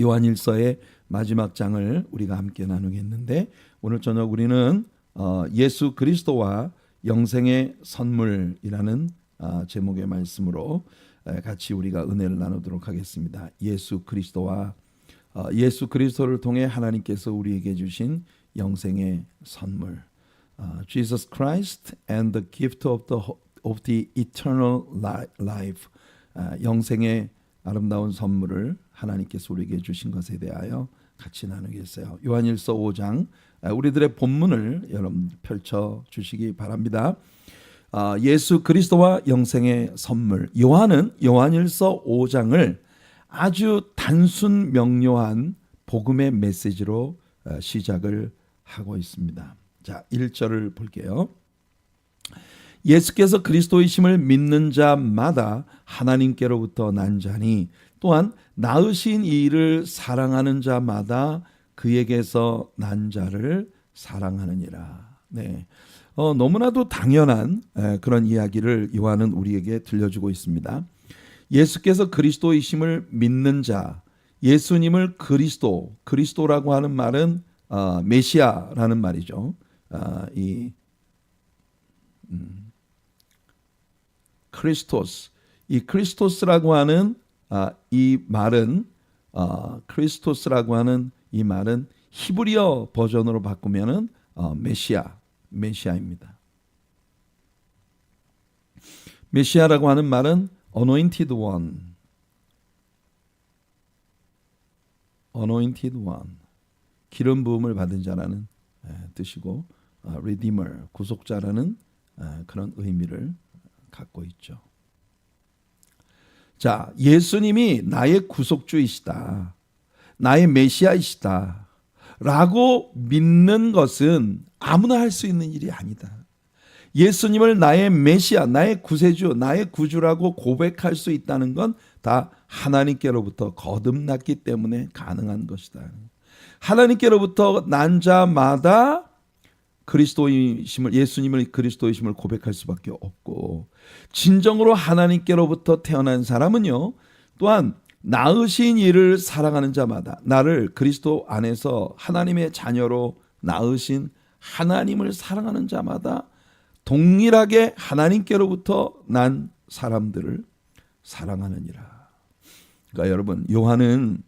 요한일서의 마지막 장을 우리가 함께 나누겠는데, 오늘 저녁 우리는 예수 그리스도와 영생의 선물이라는 제목의 말씀으로 같이 우리가 은혜를 나누도록 하겠습니다. 예수 그리스도와 예수 그리스도를 통해 하나님께서 우리에게 주신 영생의 선물, Jesus Christ and the gift of the eternal life, 영생의 아름다운 선물을 하나님께서 우리에게 주신 것에 대하여 같이 나누겠어요. 요한일서 5장, 우리들의 본문을 여러분 펼쳐 주시기 바랍니다. 예수 그리스도와 영생의 선물. 요한은 요한일서 5장을 아주 단순 명료한 복음의 메시지로 시작을 하고 있습니다. 자, 1절을 볼게요. 예수께서 그리스도이심을 믿는 자마다 하나님께로부터 난 자니, 또한 낳으신 이를 사랑하는 자마다 그에게서 난 자를 사랑하느니라. 네, 너무나도 당연한 그런 이야기를 요한은 우리에게 들려주고 있습니다. 예수께서 그리스도이심을 믿는 자, 예수님을 그리스도라고 하는 말은 메시아라는 말이죠. 이 크리스토스라고 하는 이 말은 크리스토스라고 하는 이 말은 히브리어 버전으로 바꾸면은 메시아입니다. 메시아라고 하는 말은 anointed one, 기름 부음을 받은 자라는 뜻이고, redeemer, 구속자라는 그런 의미를 갖고 있죠. 자, 예수님이 나의 구속주이시다, 나의 메시아이시다 라고 믿는 것은 아무나 할 수 있는 일이 아니다. 예수님을 나의 메시아, 나의 구세주, 나의 구주라고 고백할 수 있다는 건 다 하나님께로부터 거듭났기 때문에 가능한 것이다. 하나님께로부터 난 자마다 예수님을 그리스도이심을 고백할 수밖에 없고, 진정으로 하나님께로부터 태어난 사람은요, 또한 낳으신 이를 사랑하는 자마다, 나를 그리스도 안에서 하나님의 자녀로 낳으신 하나님을 사랑하는 자마다 동일하게 하나님께로부터 난 사람들을 사랑하느니라. 그러니까 여러분, 요한은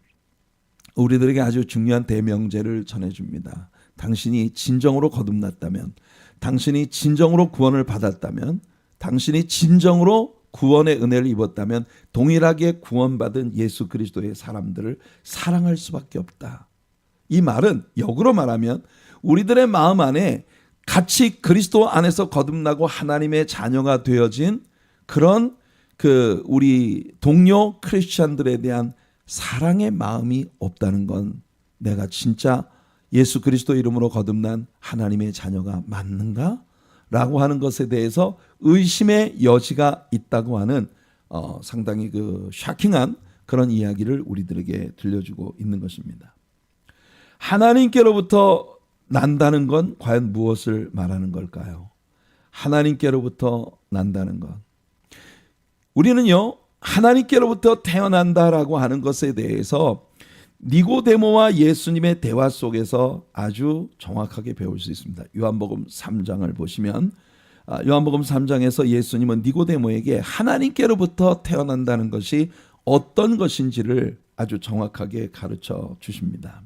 우리들에게 아주 중요한 대명제를 전해줍니다. 당신이 진정으로 거듭났다면, 당신이 진정으로 구원을 받았다면, 당신이 진정으로 구원의 은혜를 입었다면 동일하게 구원받은 예수 그리스도의 사람들을 사랑할 수밖에 없다. 이 말은 역으로 말하면 우리들의 마음 안에 같이 그리스도 안에서 거듭나고 하나님의 자녀가 되어진 그런 우리 동료 크리스찬들에 대한 사랑의 마음이 없다는 건, 내가 진짜 예수 그리스도 이름으로 거듭난 하나님의 자녀가 맞는가? 라고 하는 것에 대해서 의심의 여지가 있다고 하는 상당히 샤킹한 그런 이야기를 우리들에게 들려주고 있는 것입니다. 하나님께로부터 난다는 건 과연 무엇을 말하는 걸까요? 하나님께로부터 난다는 것. 우리는요, 하나님께로부터 태어난다라고 하는 것에 대해서 니고데모와 예수님의 대화 속에서 아주 정확하게 배울 수 있습니다. 요한복음 3장을 보시면, 요한복음 3장에서 예수님은 니고데모에게 하나님께로부터 태어난다는 것이 어떤 것인지를 아주 정확하게 가르쳐 주십니다.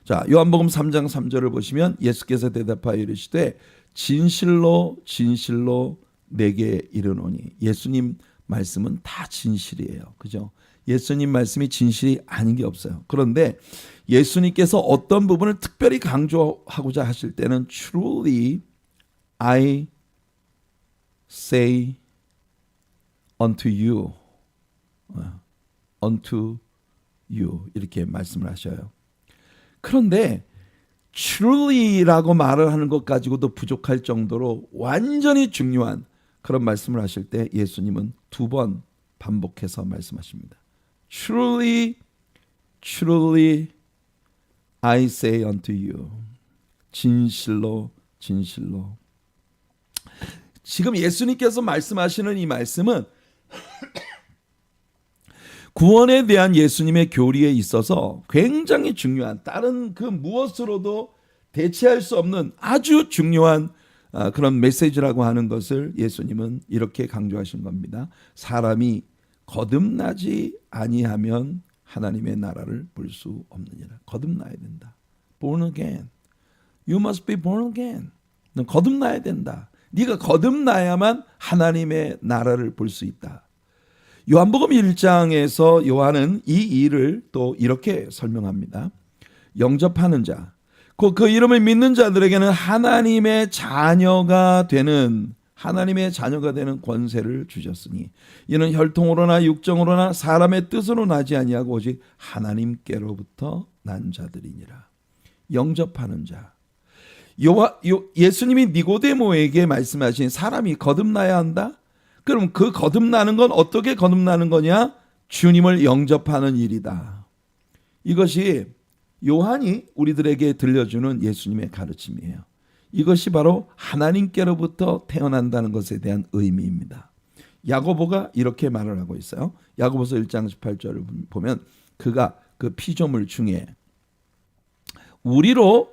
자, 요한복음 3장 3절을 보시면 예수께서 대답하여 이르시되 진실로 진실로 내게 이르노니. 예수님 말씀은 다 진실이에요. 그죠? 예수님 말씀이 진실이 아닌 게 없어요. 그런데 예수님께서 어떤 부분을 특별히 강조하고자 하실 때는 Truly I say unto you, 이렇게 말씀을 하셔요. 그런데 truly라고 말을 하는 것 가지고도 부족할 정도로 완전히 중요한 그런 말씀을 하실 때 예수님은 2번 반복해서 말씀하십니다. Truly, truly, I say unto you. 진실로, 진실로. 지금 예수님께서 말씀하시는 이 말씀은 구원에 대한 예수님의 교리에 있어서 굉장히 중요한, 다른 그 무엇으로도 대체할 수 없는 아주 중요한 그런 메시지라고 하는 것을 예수님은 이렇게 강조하신 겁니다. 사람이 거듭나지 아니하면 하나님의 나라를 볼 수 없느니라. 거듭나야 된다. Born again. You must be born again. 넌 거듭나야 된다. 네가 거듭나야만 하나님의 나라를 볼 수 있다. 요한복음 1장에서 요한은 이 일을 또 이렇게 설명합니다. 영접하는 자, 그 이름을 믿는 자들에게는 하나님의 자녀가 되는 권세를 주셨으니 이는 혈통으로나 육정으로나 사람의 뜻으로 나지 아니하고 오직 하나님께로부터 난 자들이니라. 영접하는 자. 예수님이 니고데모에게 말씀하신 사람이 거듭나야 한다? 그럼 그 거듭나는 건 어떻게 거듭나는 거냐? 주님을 영접하는 일이다. 이것이 요한이 우리들에게 들려주는 예수님의 가르침이에요. 이것이 바로 하나님께로부터 태어난다는 것에 대한 의미입니다. 야고보가 이렇게 말을 하고 있어요. 야고보서 1장 18절을 보면 그가 그 피조물 중에 우리로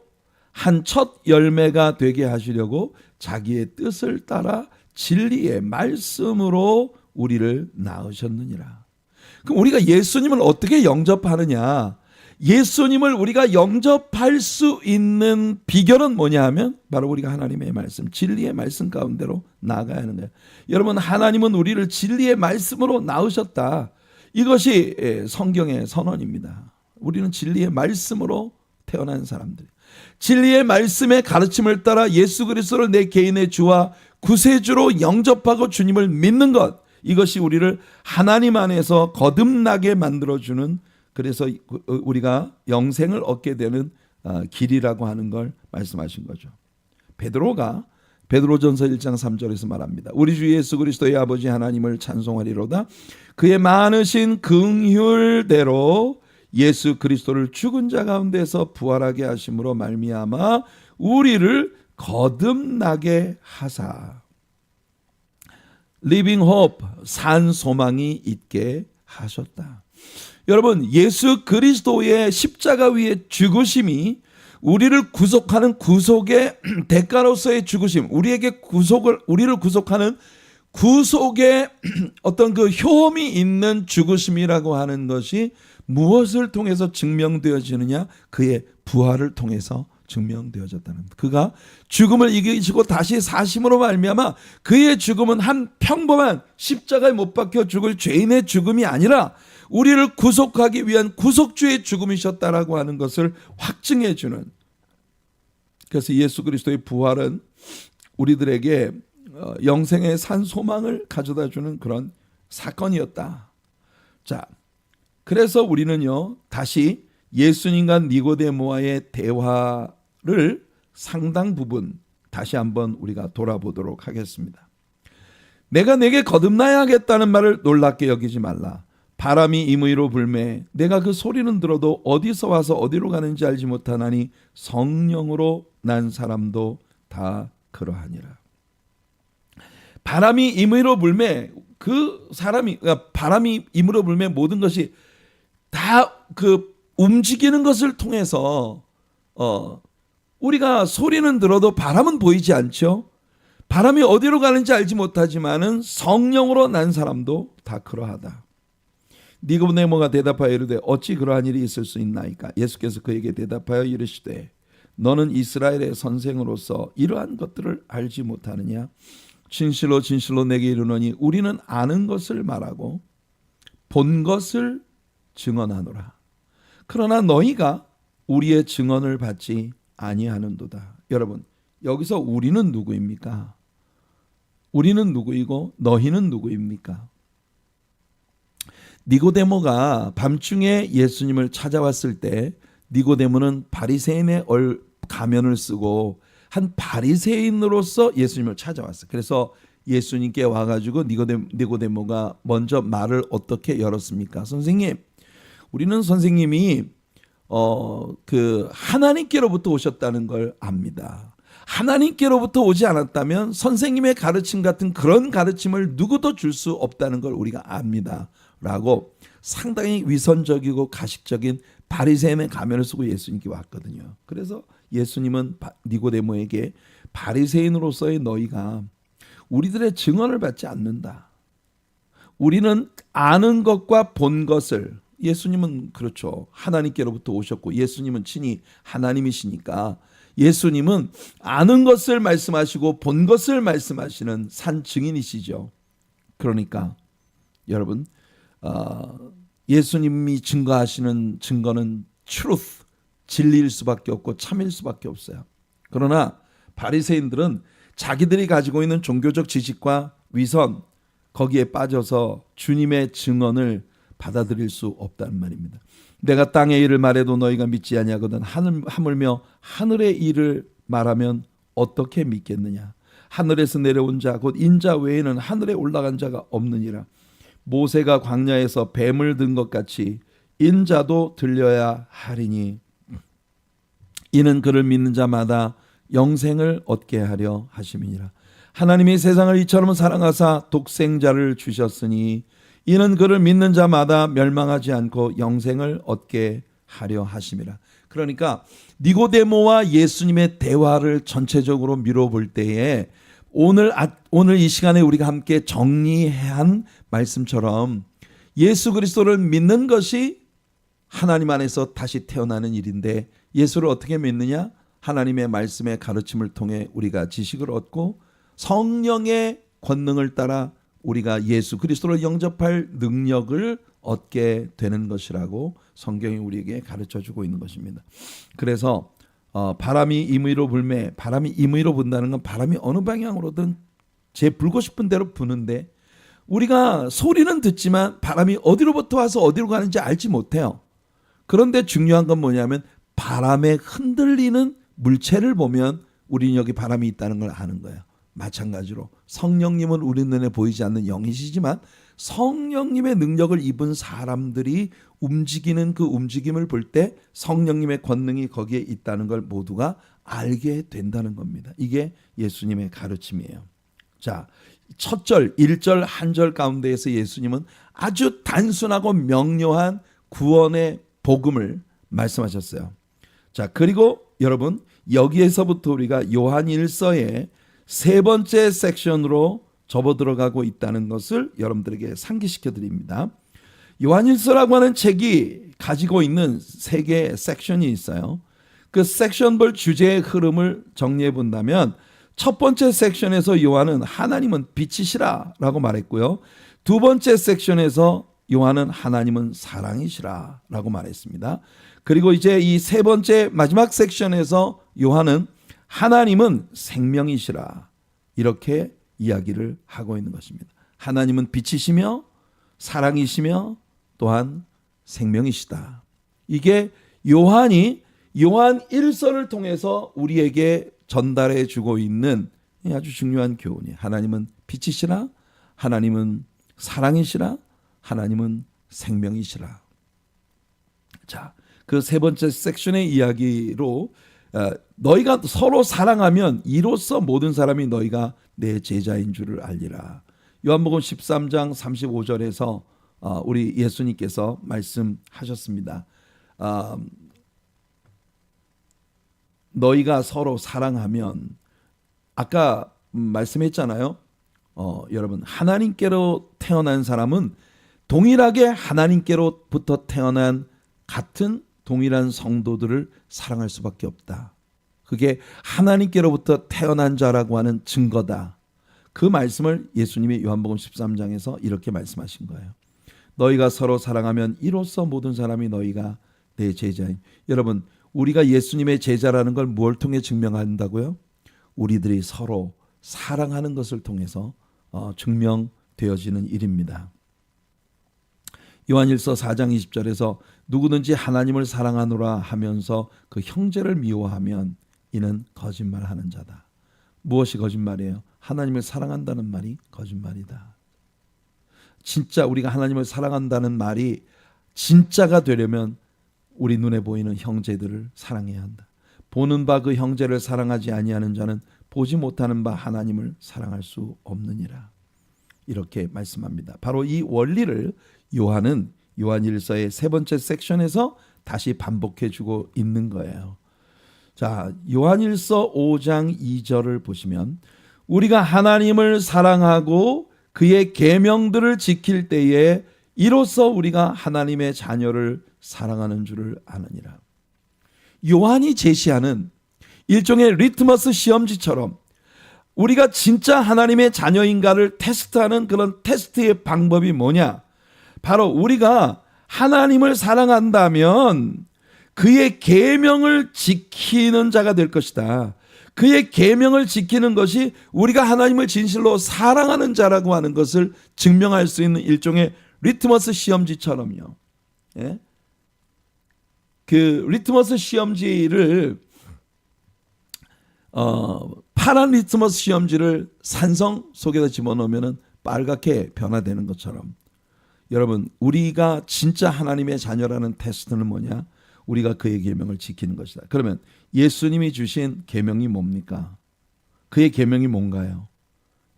한 첫 열매가 되게 하시려고 자기의 뜻을 따라 진리의 말씀으로 우리를 낳으셨느니라. 그럼 우리가 예수님을 어떻게 영접하느냐? 예수님을 우리가 영접할 수 있는 비결은 뭐냐 하면 바로 우리가 하나님의 말씀, 진리의 말씀 가운데로 나아가야 하는 거예요. 여러분, 하나님은 우리를 진리의 말씀으로 낳으셨다. 이것이 성경의 선언입니다. 우리는 진리의 말씀으로 태어난 사람들. 진리의 말씀의 가르침을 따라 예수 그리스도를 내 개인의 주와 구세주로 영접하고 주님을 믿는 것, 이것이 우리를 하나님 안에서 거듭나게 만들어주는, 그래서 우리가 영생을 얻게 되는 길이라고 하는 걸 말씀하신 거죠. 베드로전서 1장 3절에서 말합니다. 우리 주 예수 그리스도의 아버지 하나님을 찬송하리로다. 그의 많으신 긍휼대로 예수 그리스도를 죽은 자 가운데서 부활하게 하심으로 말미암아 우리를 거듭나게 하사 Living Hope, 산 소망이 있게 하셨다. 여러분, 예수 그리스도의 십자가 위의 죽으심이 우리를 구속하는 구속의 대가로서의 죽으심, 우리를 구속하는 구속의 어떤 그 효험이 있는 죽으심이라고 하는 것이 무엇을 통해서 증명되어지느냐? 그의 부활을 통해서 증명되어졌다는 것. 그가 죽음을 이기시고 다시 사심으로 말미암아 그의 죽음은 한 평범한 십자가에 못 박혀 죽을 죄인의 죽음이 아니라 우리를 구속하기 위한 구속주의 죽음이셨다라고 하는 것을 확증해 주는, 그래서 예수 그리스도의 부활은 우리들에게 영생의 산 소망을 가져다 주는 그런 사건이었다. 자, 그래서 우리는요, 다시 예수님과 니고데모와의 대화를 상당 부분 다시 한번 우리가 돌아보도록 하겠습니다. 내가 내게 거듭나야 하겠다는 말을 놀랍게 여기지 말라. 바람이 임의로 불매 내가 그 소리는 들어도 어디서 와서 어디로 가는지 알지 못하나니 성령으로 난 사람도 다 그러하니라. 바람이 임의로 불매, 바람이 임의로 불매 모든 것이 다 그 움직이는 것을 통해서 우리가 소리는 들어도 바람은 보이지 않죠. 바람이 어디로 가는지 알지 못하지만은 성령으로 난 사람도 다 그러하다. 니고데모가 대답하여 이르되 어찌 그러한 일이 있을 수 있나이까? 예수께서 그에게 대답하여 이르시되 너는 이스라엘의 선생으로서 이러한 것들을 알지 못하느냐? 진실로 진실로 내게 이르노니 우리는 아는 것을 말하고 본 것을 증언하노라. 그러나 너희가 우리의 증언을 받지 아니하는도다. 여러분, 여기서 우리는 누구입니까? 우리는 누구이고 너희는 누구입니까? 니고데모가 밤중에 예수님을 찾아왔을 때 니고데모는 바리새인의 가면을 쓰고 한 바리새인으로서 예수님을 찾아왔어요. 그래서 예수님께 와가지고 니고데모가 먼저 말을 어떻게 열었습니까? 선생님, 우리는 선생님이 그 하나님께로부터 오셨다는 걸 압니다. 하나님께로부터 오지 않았다면 선생님의 가르침 같은 그런 가르침을 누구도 줄 수 없다는 걸 우리가 압니다. 라고 상당히 위선적이고 가식적인 바리새인의 가면을 쓰고 예수님께 왔거든요. 그래서 예수님은 니고데모에게 바리새인으로서의 너희가 우리들의 증언을 받지 않는다. 우리는 아는 것과 본 것을, 예수님은 그렇죠. 하나님께로부터 오셨고 예수님은 친히 하나님이시니까 예수님은 아는 것을 말씀하시고 본 것을 말씀하시는 산 증인이시죠. 그러니까 여러분, 예수님이 증거하시는 증거는 truth, 진리일 수밖에 없고 참일 수밖에 없어요. 그러나 바리새인들은 자기들이 가지고 있는 종교적 지식과 위선, 거기에 빠져서 주님의 증언을 받아들일 수 없다는 말입니다. 내가 땅의 일을 말해도 너희가 믿지 아니하거든 하물며 하늘의 일을 말하면 어떻게 믿겠느냐. 하늘에서 내려온 자 곧 인자 외에는 하늘에 올라간 자가 없느니라. 모세가 광야에서 뱀을 든 것 같이 인자도 들려야 하리니 이는 그를 믿는 자마다 영생을 얻게 하려 하심이니라. 하나님이 세상을 이처럼 사랑하사 독생자를 주셨으니 이는 그를 믿는 자마다 멸망하지 않고 영생을 얻게 하려 하심이라. 그러니까 니고데모와 예수님의 대화를 전체적으로 미뤄볼 때에 오늘 이 시간에 우리가 함께 정리한 말씀처럼 예수 그리스도를 믿는 것이 하나님 안에서 다시 태어나는 일인데, 예수를 어떻게 믿느냐? 하나님의 말씀의 가르침을 통해 우리가 지식을 얻고 성령의 권능을 따라 우리가 예수 그리스도를 영접할 능력을 얻게 되는 것이라고 성경이 우리에게 가르쳐주고 있는 것입니다. 그래서 바람이 임의로 불매, 바람이 임의로 분다는 건 바람이 어느 방향으로든 제 불고 싶은 대로 부는데 우리가 소리는 듣지만 바람이 어디로부터 와서 어디로 가는지 알지 못해요. 그런데 중요한 건 뭐냐면 바람에 흔들리는 물체를 보면 우리는 여기 바람이 있다는 걸 아는 거예요. 마찬가지로 성령님은 우리 눈에 보이지 않는 영이시지만 성령님의 능력을 입은 사람들이 움직이는 그 움직임을 볼 때 성령님의 권능이 거기에 있다는 걸 모두가 알게 된다는 겁니다. 이게 예수님의 가르침이에요. 자, 첫 절, 1절, 한 절 가운데에서 예수님은 아주 단순하고 명료한 구원의 복음을 말씀하셨어요. 자, 그리고 여러분, 여기에서부터 우리가 요한 1서의 세 번째 섹션으로 접어들어가고 있다는 것을 여러분들에게 상기시켜 드립니다. 요한 1서라고 하는 책이 가지고 있는 세 개의 섹션이 있어요. 그 섹션별 주제의 흐름을 정리해 본다면 첫 번째 섹션에서 요한은 하나님은 빛이시라 라고 말했고요. 두 번째 섹션에서 요한은 하나님은 사랑이시라 라고 말했습니다. 그리고 이제 이 세 번째 마지막 섹션에서 요한은 하나님은 생명이시라 이렇게 이야기를 하고 있는 것입니다. 하나님은 빛이시며 사랑이시며 또한 생명이시다. 이게 요한이 요한 1서를 통해서 우리에게 전달해 주고 있는 아주 중요한 교훈이에요. 하나님은 빛이시라, 하나님은 사랑이시라, 하나님은 생명이시라. 자, 그 세 번째 섹션의 이야기로 너희가 서로 사랑하면 이로써 모든 사람이 너희가 내 제자인 줄을 알리라. 요한복음 13장 35절에서 우리 예수님께서 말씀하셨습니다. 너희가 서로 사랑하면, 아까 말씀했잖아요. 여러분, 하나님께로 태어난 사람은 동일하게 하나님께로부터 태어난 같은 동일한 성도들을 사랑할 수밖에 없다. 그게 하나님께로부터 태어난 자라고 하는 증거다. 그 말씀을 예수님이 요한복음 13장에서 이렇게 말씀하신 거예요. 너희가 서로 사랑하면 이로써 모든 사람이 너희가 내 제자인. 여러분, 우리가 예수님의 제자라는 걸 무엇을 통해 증명한다고요? 우리들이 서로 사랑하는 것을 통해서 증명되어지는 일입니다. 요한일서 4장 20절에서 누구든지 하나님을 사랑하노라 하면서 그 형제를 미워하면 이는 거짓말하는 자다. 무엇이 거짓말이에요? 하나님을 사랑한다는 말이 거짓말이다. 진짜 우리가 하나님을 사랑한다는 말이 진짜가 되려면 우리 눈에 보이는 형제들을 사랑해야 한다. 보는 바 그 형제를 사랑하지 아니하는 자는 보지 못하는 바 하나님을 사랑할 수 없느니라. 이렇게 말씀합니다. 바로 이 원리를 요한은 요한일서의 세 번째 섹션에서 다시 반복해주고 있는 거예요. 자, 요한일서 5장 2절을 보시면 우리가 하나님을 사랑하고 그의 계명들을 지킬 때에 이로써 우리가 하나님의 자녀를 사랑하는 줄을 아느니라. 요한이 제시하는 일종의 리트머스 시험지처럼 우리가 진짜 하나님의 자녀인가를 테스트하는 그런 테스트의 방법이 뭐냐? 바로 우리가 하나님을 사랑한다면 그의 계명을 지키는 자가 될 것이다. 그의 계명을 지키는 것이 우리가 하나님을 진실로 사랑하는 자라고 하는 것을 증명할 수 있는 일종의 리트머스 시험지처럼요. 예? 그 리트머스 시험지를 파란 리트머스 시험지를 산성 속에다 집어넣으면 빨갛게 변화되는 것처럼 여러분 우리가 진짜 하나님의 자녀라는 테스트는 뭐냐? 우리가 그의 계명을 지키는 것이다. 그러면 예수님이 주신 계명이 뭡니까? 그의 계명이 뭔가요?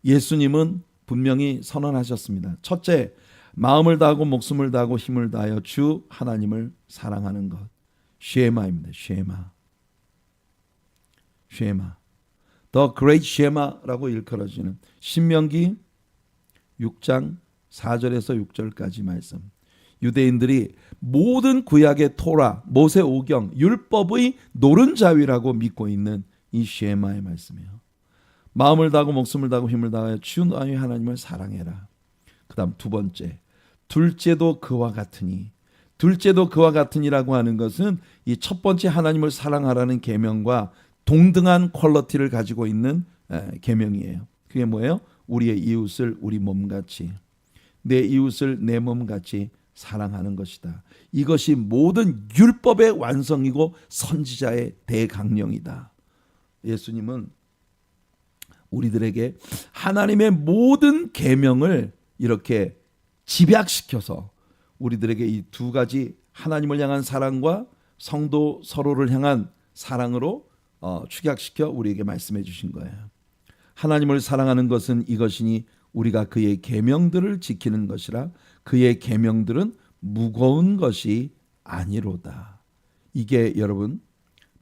예수님은 분명히 선언하셨습니다. 첫째, 마음을 다하고 목숨을 다하고 힘을 다하여 주 하나님을 사랑하는 것. 쉐마입니다. 쉐마. The Great Shema라고 일컬어지는 신명기 6장 4절에서 6절까지 말씀. 유대인들이 모든 구약의 토라, 모세 오경, 율법의 노른자위라고 믿고 있는 이 쉐마의 말씀이에요. 마음을 다하고 목숨을 다하고 힘을 다하여 주 너희 하나님을 사랑해라. 그 다음 두 번째, 둘째도 그와 같으니. 둘째도 그와 같으니라고 하는 것은 이 첫 번째 하나님을 사랑하라는 계명과 동등한 퀄리티를 가지고 있는 계명이에요. 그게 뭐예요? 우리의 이웃을 우리 몸같이, 내 이웃을 내 몸같이 사랑하는 것이다. 이것이 모든 율법의 완성이고 선지자의 대강령이다. 예수님은 우리들에게 하나님의 모든 계명을 이렇게 집약시켜서 우리들에게 이 두 가지 하나님을 향한 사랑과 성도 서로를 향한 사랑으로 축약시켜 우리에게 말씀해 주신 거예요. 하나님을 사랑하는 것은 이것이니 우리가 그의 계명들을 지키는 것이라. 그의 계명들은 무거운 것이 아니로다. 이게 여러분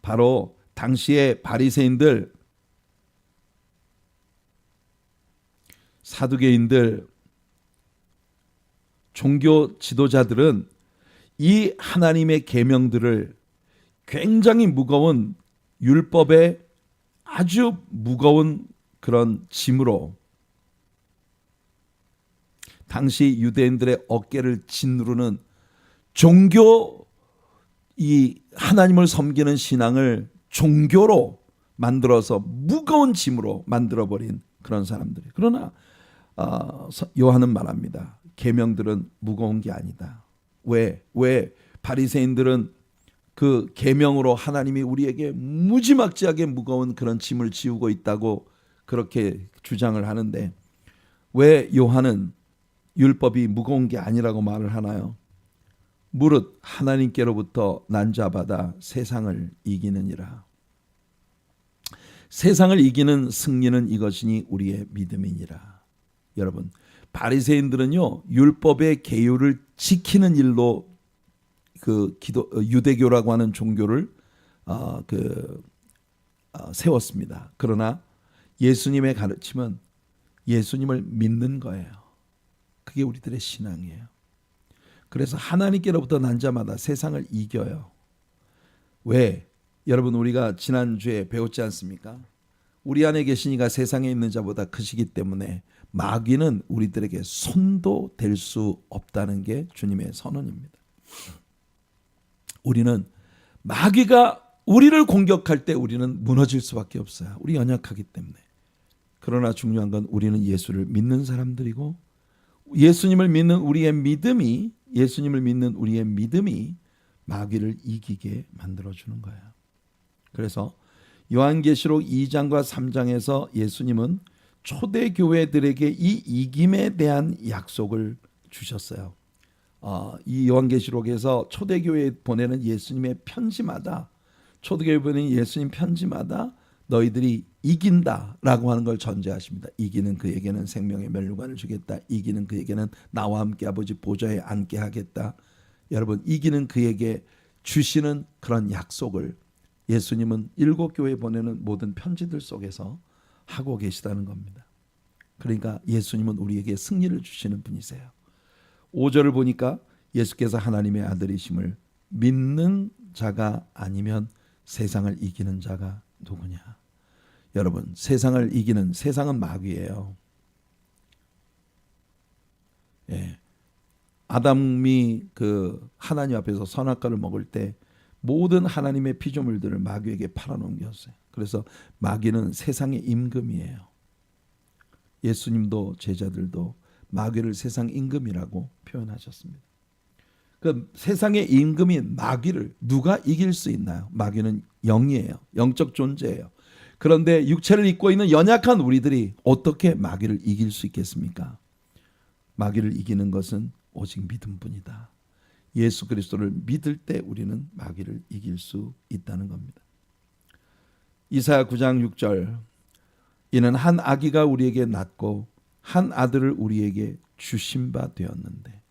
바로 당시의 바리새인들, 사두개인들, 종교 지도자들은 이 하나님의 계명들을 굉장히 무거운 율법의 아주 무거운 그런 짐으로 당시 유대인들의 어깨를 짓누르는 종교, 이 하나님을 섬기는 신앙을 종교로 만들어서 무거운 짐으로 만들어버린 그런 사람들이. 그러나 요한은 말합니다. 계명들은 무거운 게 아니다. 왜 바리새인들은 그 계명으로 하나님이 우리에게 무지막지하게 무거운 그런 짐을 지우고 있다고 그렇게 주장을 하는데 왜 요한은 율법이 무거운 게 아니라고 말을 하나요? 무릇 하나님께로부터 난 자마다 세상을 이기느니라. 세상을 이기는 승리는 이것이니 우리의 믿음이니라. 여러분, 바리새인들은요 율법의 계율을 지키는 일로 그 유대교라고 하는 종교를 세웠습니다. 그러나 예수님의 가르침은 예수님을 믿는 거예요. 그게 우리들의 신앙이에요. 그래서 하나님께로부터 난 자마다 세상을 이겨요. 왜? 여러분 우리가 지난주에 배웠지 않습니까? 우리 안에 계신 이가 세상에 있는 자보다 크시기 때문에 마귀는 우리들에게 손도 댈 수 없다는 게 주님의 선언입니다. 우리는 마귀가 우리를 공격할 때 우리는 무너질 수밖에 없어요. 우리 연약하기 때문에. 그러나 중요한 건 우리는 예수를 믿는 사람들이고 예수님을 믿는 우리의 믿음이 마귀를 이기게 만들어주는 거예요. 그래서 요한계시록 2장과 3장에서 예수님은 초대교회들에게 이 이김에 대한 약속을 주셨어요. 이 요한계시록에서 초대교회에 보내는 예수님의 편지마다 초대교회에 보내는 예수님 편지마다 너희들이 이긴다라고 하는 걸 전제하십니다. 이기는 그에게는 생명의 멸류관을 주겠다. 이기는 그에게는 나와 함께 아버지 보좌에 앉게 하겠다. 여러분 이기는 그에게 주시는 그런 약속을 예수님은 7교회에 보내는 모든 편지들 속에서 하고 계시다는 겁니다. 그러니까 예수님은 우리에게 승리를 주시는 분이세요. 5절을 보니까 예수께서 하나님의 아들이심을 믿는 자가 아니면 세상을 이기는 자가 누구냐. 여러분 세상을 이기는, 세상은 마귀예요. 예. 아담이 그 하나님 앞에서 선악과를 먹을 때 모든 하나님의 피조물들을 마귀에게 팔아넘겼어요. 그래서 마귀는 세상의 임금이에요. 예수님도 제자들도 마귀를 세상 임금이라고 표현하셨습니다. 그 세상의 임금인 마귀를 누가 이길 수 있나요? 마귀는 영이에요. 영적 존재예요. 그런데 육체를 입고 있는 연약한 우리들이 어떻게 마귀를 이길 수 있겠습니까? 마귀를 이기는 것은 오직 믿음뿐이다. 예수 그리스도를 믿을 때 우리는 마귀를 이길 수 있다는 겁니다. 이사야 9장 6절, 이는 한 아기가 우리에게 낳고 한 아들을 우리에게 주신 바 되었는데,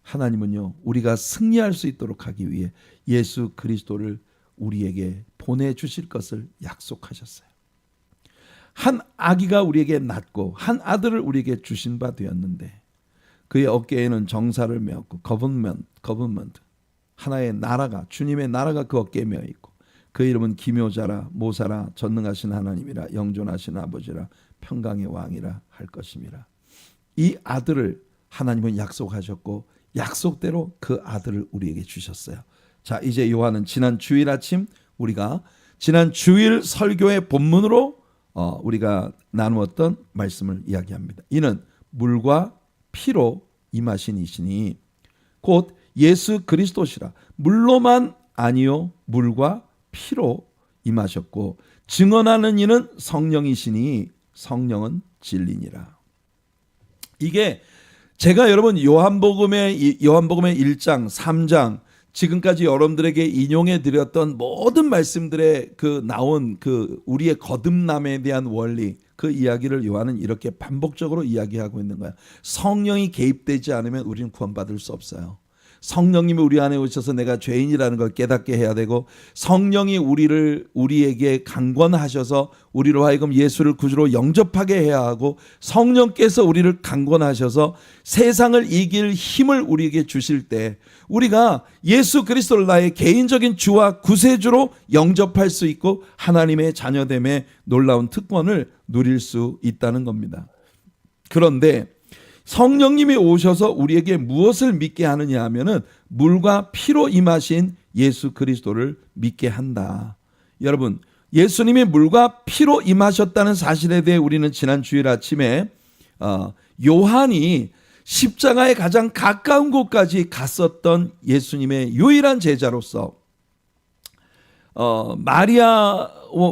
하나님은요 우리가 승리할 수 있도록 하기 위해 예수 그리스도를 우리에게 보내주실 것을 약속하셨어요. 한 아기가 우리에게 낳고 한 아들을 우리에게 주신 바 되었는데, 그의 어깨에는 정사를 메었고 거ቨ먼트 하나의 나라가, 주님의 나라가 그 어깨에 메어 있고, 그 이름은 기묘자라, 모사라, 전능하신 하나님이라, 영존하신 아버지라, 평강의 왕이라 할 것임이라. 이 아들을 하나님은 약속하셨고 약속대로 그 아들을 우리에게 주셨어요. 자, 이제 요한은 지난 주일 아침 우리가 지난 주일 설교의 본문으로 우리가 나누었던 말씀을 이야기합니다. 이는 물과 피로 임하신 이시니 곧 예수 그리스도시라. 물로만 아니요 물과 피로 임하셨고 증언하는 이는 성령이시니 성령은 진리니라. 이게 제가 여러분 요한복음의 1장 3장 지금까지 여러분들에게 인용해 드렸던 모든 말씀들에 그 나온 그 우리의 거듭남에 대한 원리, 그 이야기를 요한은 이렇게 반복적으로 이야기하고 있는 거야. 성령이 개입되지 않으면 우리는 구원받을 수 없어요. 성령님이 우리 안에 오셔서 내가 죄인이라는 걸 깨닫게 해야 되고, 성령이 우리에게 강권하셔서 우리로 하여금 예수를 구주로 영접하게 해야 하고, 성령께서 우리를 강권하셔서 세상을 이길 힘을 우리에게 주실 때 우리가 예수 그리스도를 나의 개인적인 주와 구세주로 영접할 수 있고 하나님의 자녀됨의 놀라운 특권을 누릴 수 있다는 겁니다. 그런데 성령님이 오셔서 우리에게 무엇을 믿게 하느냐 하면은 물과 피로 임하신 예수 그리스도를 믿게 한다. 여러분, 예수님이 물과 피로 임하셨다는 사실에 대해 우리는 지난 주일 아침에 요한이 십자가에 가장 가까운 곳까지 갔었던 예수님의 유일한 제자로서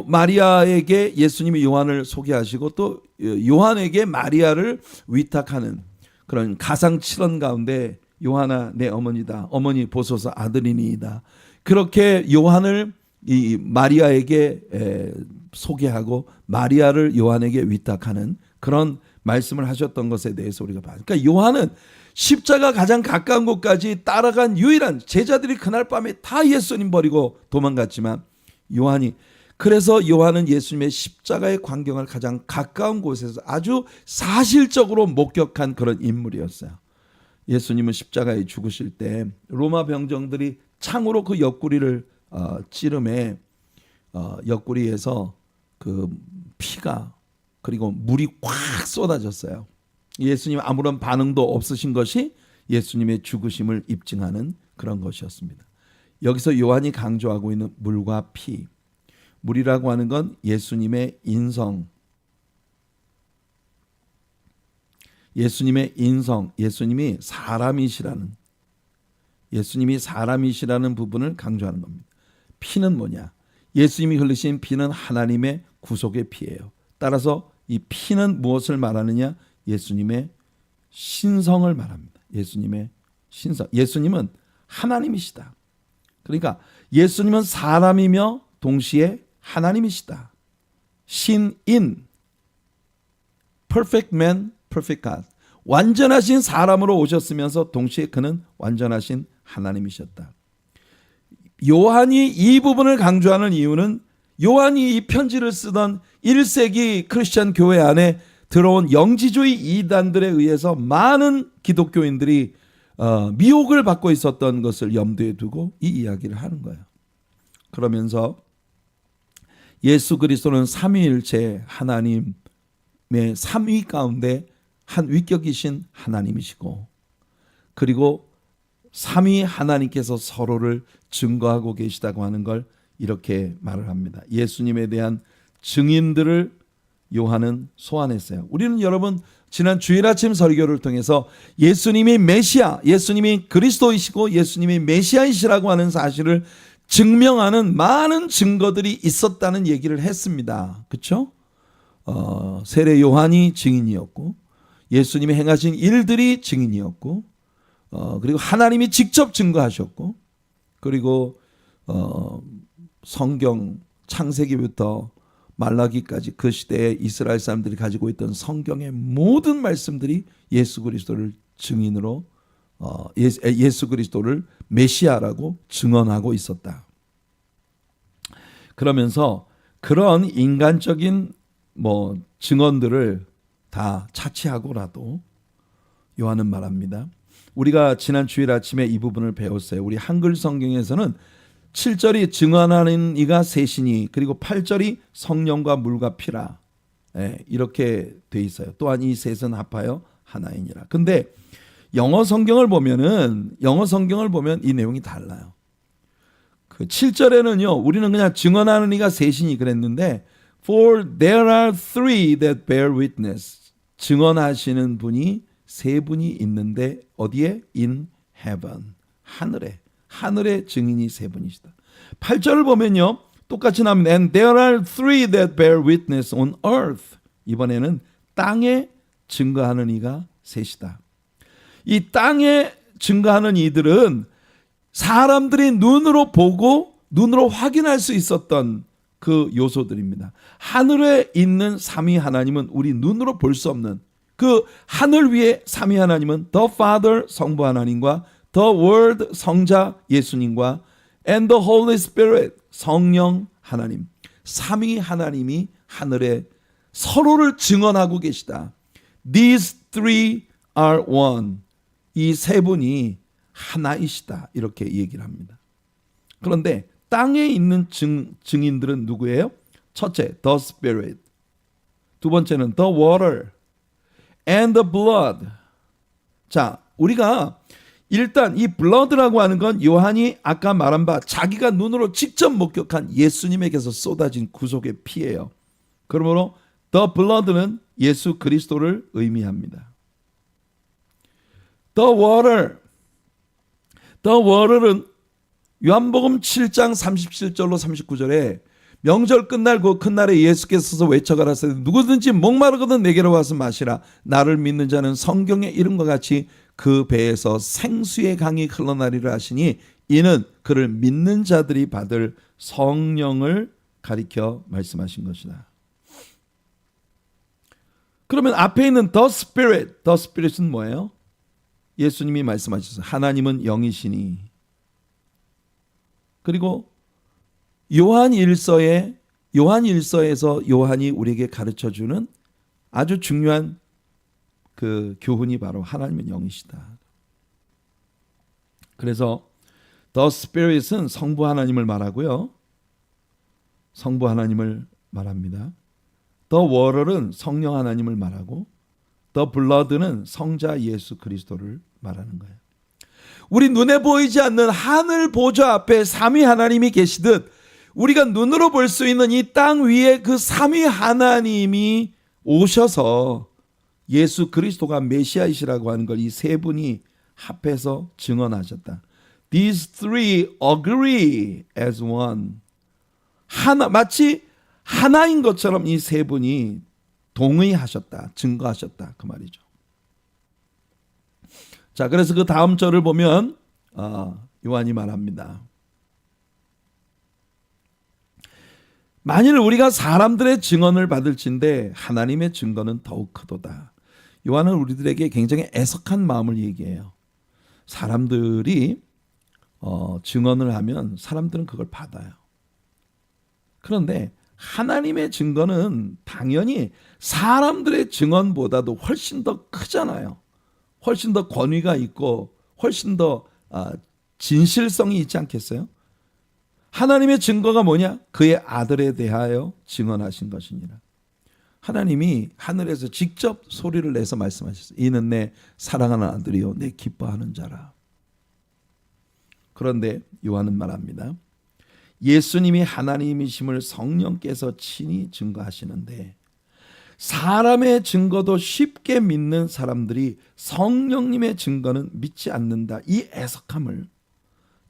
마리아에게 예수님이 요한을 소개하시고 또 요한에게 마리아를 위탁하는 그런 가상칠언 가운데 요한아 내 어머니다, 어머니 보소서 아들이니이다. 그렇게 요한을 이 마리아에게 소개하고 마리아를 요한에게 위탁하는 그런 말씀을 하셨던 것에 대해서 우리가 봐요. 그러니까 요한은 십자가 가장 가까운 곳까지 따라간 유일한, 제자들이 그날 밤에 다 예수님 버리고 도망갔지만 그래서 요한은 예수님의 십자가의 광경을 가장 가까운 곳에서 아주 사실적으로 목격한 그런 인물이었어요. 예수님은 십자가에 죽으실 때 로마 병정들이 창으로 그 옆구리를 찌르매 옆구리에서 그 피가 그리고 물이 꽉 쏟아졌어요. 예수님 아무런 반응도 없으신 것이 예수님의 죽으심을 입증하는 그런 것이었습니다. 여기서 요한이 강조하고 있는 물과 피, 물이라고 하는 건 예수님의 인성, 예수님이 사람이시라는 부분을 강조하는 겁니다. 피는 뭐냐? 예수님이 흘리신 피는 하나님의 구속의 피예요. 따라서 이 피는 무엇을 말하느냐? 예수님의 신성을 말합니다. 예수님의 신성. 예수님은 하나님이시다. 그러니까 예수님은 사람이며 동시에 하나님이시다. 신인, perfect man, perfect God. 완전하신 사람으로 오셨으면서 동시에 그는 완전하신 하나님이셨다. 요한이 이 부분을 강조하는 이유는 요한이 이 편지를 쓰던 1세기 크리스천 교회 안에 들어온 영지주의 이단들에 의해서 많은 기독교인들이 미혹을 받고 있었던 것을 염두에 두고 이 이야기를 하는 거예요. 그러면서 예수 그리스도는 삼위일체 하나님의 삼위 가운데 한 위격이신 하나님이시고, 그리고 삼위 하나님께서 서로를 증거하고 계시다고 하는 걸 이렇게 말을 합니다. 예수님에 대한 증인들을 요한은 소환했어요. 우리는 여러분 지난 주일 아침 설교를 통해서 예수님이 메시아, 예수님이 그리스도이시고 예수님이 메시아이시라고 하는 사실을 증명하는 많은 증거들이 있었다는 얘기를 했습니다. 그렇죠? 세례 요한이 증인이었고, 예수님이 행하신 일들이 증인이었고, 그리고 하나님이 직접 증거하셨고, 그리고 성경 창세기부터 말라기까지 그 시대에 이스라엘 사람들이 가지고 있던 성경의 모든 말씀들이 예수 그리스도를 증인으로 예수 그리스도를 메시아라고 증언하고 있었다. 그러면서 그런 인간적인 증언들을 다 차치하고라도 요한은 말합니다. 우리가 지난 주일 아침에 이 부분을 배웠어요. 우리 한글 성경에서는 7절이 증언하는 이가 셋이니, 그리고 8절이 성령과 물과 피라, 이렇게 돼 있어요. 또한 이 셋은 합하여 하나이니라. 근데 영어 성경을 보면 이 내용이 달라요. 그 7절에는요, 우리는 그냥 증언하는 이가 셋이니 그랬는데, For there are three that bear witness. 증언하시는 분이 세 분이 있는데 어디에? In heaven. 하늘의 증인이 세 분이시다. 8절을 보면요, 똑같이 나옵니다. And there are three that bear witness on earth. 이번에는 땅에 증거하는 이가 셋이다. 이 땅에 증거하는 이들은 사람들이 눈으로 보고 눈으로 확인할 수 있었던 그 요소들입니다. 하늘에 있는 삼위 하나님은 우리 눈으로 볼 수 없는, 그 하늘 위에 삼위 하나님은 The Father 성부 하나님과 The Word 성자 예수님과 And the Holy Spirit 성령 하나님, 삼위 하나님이 하늘에 서로를 증언하고 계시다. These three are one. 이 세 분이 하나이시다. 이렇게 얘기를 합니다. 그런데 땅에 있는 증인들은 누구예요? 첫째, The Spirit. 두 번째는 The Water and the Blood. 자, 우리가 일단 이 blood라고 하는 건 요한이 아까 말한 바 자기가 눈으로 직접 목격한 예수님에게서 쏟아진 구속의 피예요. 그러므로 The Blood는 예수 그리스도를 의미합니다. The Water는 요한복음 7장 37절로 39절에 명절 끝날 그 큰날에 예수께서 외쳐가라사대 누구든지 목마르거든 내게로 와서 마시라. 나를 믿는 자는 성경의 이름과 같이 그 배에서 생수의 강이 흘러나리라 하시니, 이는 그를 믿는 자들이 받을 성령을 가리켜 말씀하신 것이다. 그러면 앞에 있는 The Spirit은 뭐예요? 예수님이 말씀하셨어요. 하나님은 영이시니. 그리고 요한 일서에서 요한이 우리에게 가르쳐주는 아주 중요한 그 교훈이 바로 하나님은 영이시다. 그래서 The Spirit은 성부 하나님을 말하고요. 성부 하나님을 말합니다. The Water는 성령 하나님을 말하고 The Blood는 성자 예수 그리스도를 말하는 거예요. 우리 눈에 보이지 않는 하늘 보좌 앞에 삼위 하나님이 계시듯 우리가 눈으로 볼 수 있는 이 땅 위에 그 삼위 하나님이 오셔서 예수 그리스도가 메시아이시라고 하는 걸 이 세 분이 합해서 증언하셨다. These three agree as one. 마치 하나인 것처럼 이 세 분이 동의하셨다, 증거하셨다, 그 말이죠. 자, 그래서 그 다음 절을 보면 요한이 말합니다. 만일 우리가 사람들의 증언을 받을진대 하나님의 증거는 더욱 크도다. 요한은 우리들에게 굉장히 애석한 마음을 얘기해요. 사람들이 증언을 하면 사람들은 그걸 받아요. 그런데 하나님의 증거는 당연히 사람들의 증언보다도 훨씬 더 크잖아요. 훨씬 더 권위가 있고 훨씬 더 진실성이 있지 않겠어요? 하나님의 증거가 뭐냐? 그의 아들에 대하여 증언하신 것이니라. 하나님이 하늘에서 직접 소리를 내서 말씀하셨어요. 이는 내 사랑하는 아들이요 내 기뻐하는 자라. 그런데 요한은 말합니다. 예수님이 하나님이심을 성령께서 친히 증거하시는데 사람의 증거도 쉽게 믿는 사람들이 성령님의 증거는 믿지 않는다. 이 애석함을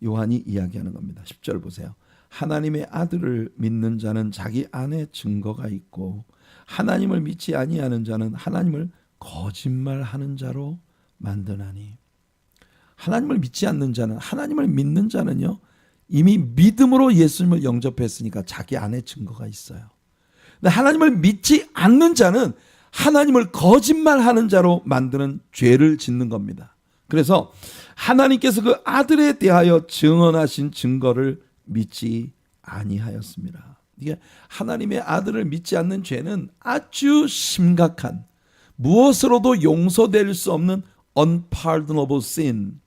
요한이 이야기하는 겁니다. 10절 보세요. 하나님의 아들을 믿는 자는 자기 안에 증거가 있고 하나님을 믿지 아니하는 자는 하나님을 거짓말하는 자로 만드나니. 하나님을 믿지 않는 자는, 하나님을 믿는 자는요 이미 믿음으로 예수님을 영접했으니까 자기 안에 증거가 있어요. 근데 하나님을 믿지 않는 자는 하나님을 거짓말하는 자로 만드는 죄를 짓는 겁니다. 그래서 하나님께서 그 아들에 대하여 증언하신 증거를 믿지 아니하였습니다. 이게 하나님의 아들을 믿지 않는 죄는 아주 심각한, 무엇으로도 용서될 수 없는 unpardonable sin.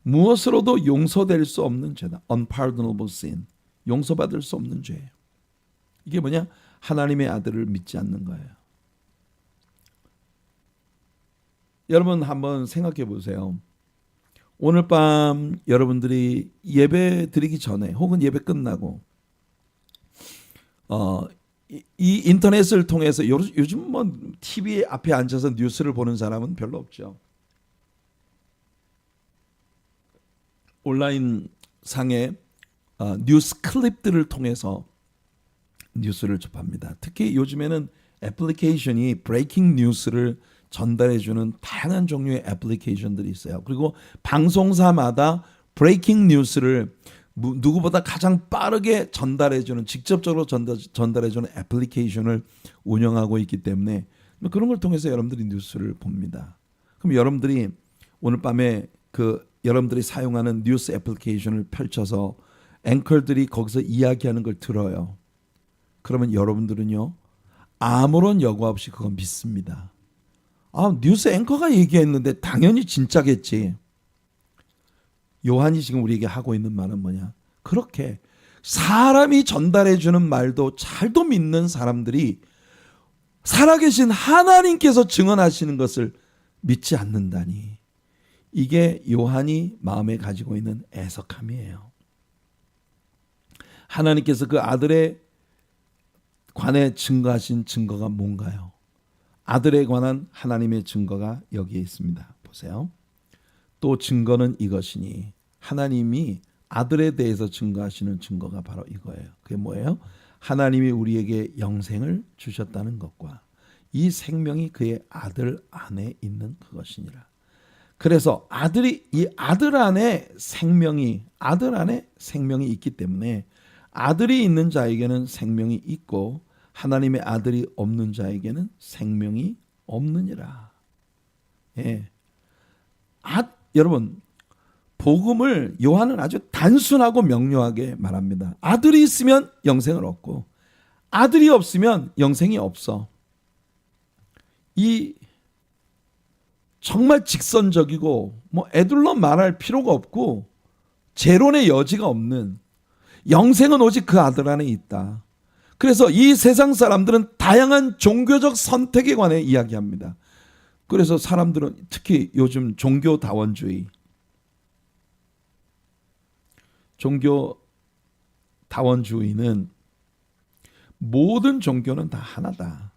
무엇으로도 용서될 수 없는 죄다. unpardonable sin. 용서받을 수 없는 죄예요. 이게 뭐냐? 하나님의 아들을 믿지 않는 거예요. 여러분 한번 생각해 보세요. 오늘 밤 여러분들이 예배 드리기 전에 혹은 예배 끝나고 이 인터넷을 통해서 요즘 뭐 TV 앞에 앉아서 뉴스를 보는 사람은 별로 없죠. 온라인 상의 뉴스 클립들을 통해서 뉴스를 접합니다. 특히 요즘에는 애플리케이션이 브레이킹 뉴스를 전달해주는 다양한 종류의 애플리케이션들이 있어요. 그리고 방송사마다 브레이킹 뉴스를 누구보다 가장 빠르게 전달해주는, 직접적으로 전달해주는 애플리케이션을 운영하고 있기 때문에 그런 걸 통해서 여러분들이 뉴스를 봅니다. 그럼 여러분들이 오늘 밤에 여러분들이 사용하는 뉴스 애플리케이션을 펼쳐서 앵커들이 거기서 이야기하는 걸 들어요. 그러면 여러분들은요 아무런 여과 없이 그거 믿습니다. 뉴스 앵커가 얘기했는데 당연히 진짜겠지. 요한이 지금 우리에게 하고 있는 말은 뭐냐? 그렇게 사람이 전달해주는 말도 잘도 믿는 사람들이 살아계신 하나님께서 증언하시는 것을 믿지 않는다니. 이게 요한이 마음에 가지고 있는 애석함이에요. 하나님께서 그 아들에 관해 증거하신 증거가 뭔가요? 아들에 관한 하나님의 증거가 여기에 있습니다. 보세요. 또 증거는 이것이니, 하나님이 아들에 대해서 증거하시는 증거가 바로 이거예요. 그게 뭐예요? 하나님이 우리에게 영생을 주셨다는 것과 이 생명이 그의 아들 안에 있는 그것이니라. 그래서 이 아들 안에 생명이 있기 때문에 아들이 있는 자에게는 생명이 있고 하나님의 아들이 없는 자에게는 생명이 없느니라. 예. 여러분, 복음을 요한은 아주 단순하고 명료하게 말합니다. 아들이 있으면 영생을 얻고 아들이 없으면 영생이 없어. 이 정말 직선적이고 애둘러 말할 필요가 없고 재론의 여지가 없는 영생은 오직 그 아들 안에 있다. 그래서 이 세상 사람들은 다양한 종교적 선택에 관해 이야기합니다. 그래서 사람들은 특히 요즘 종교다원주의는 모든 종교는 다 하나다.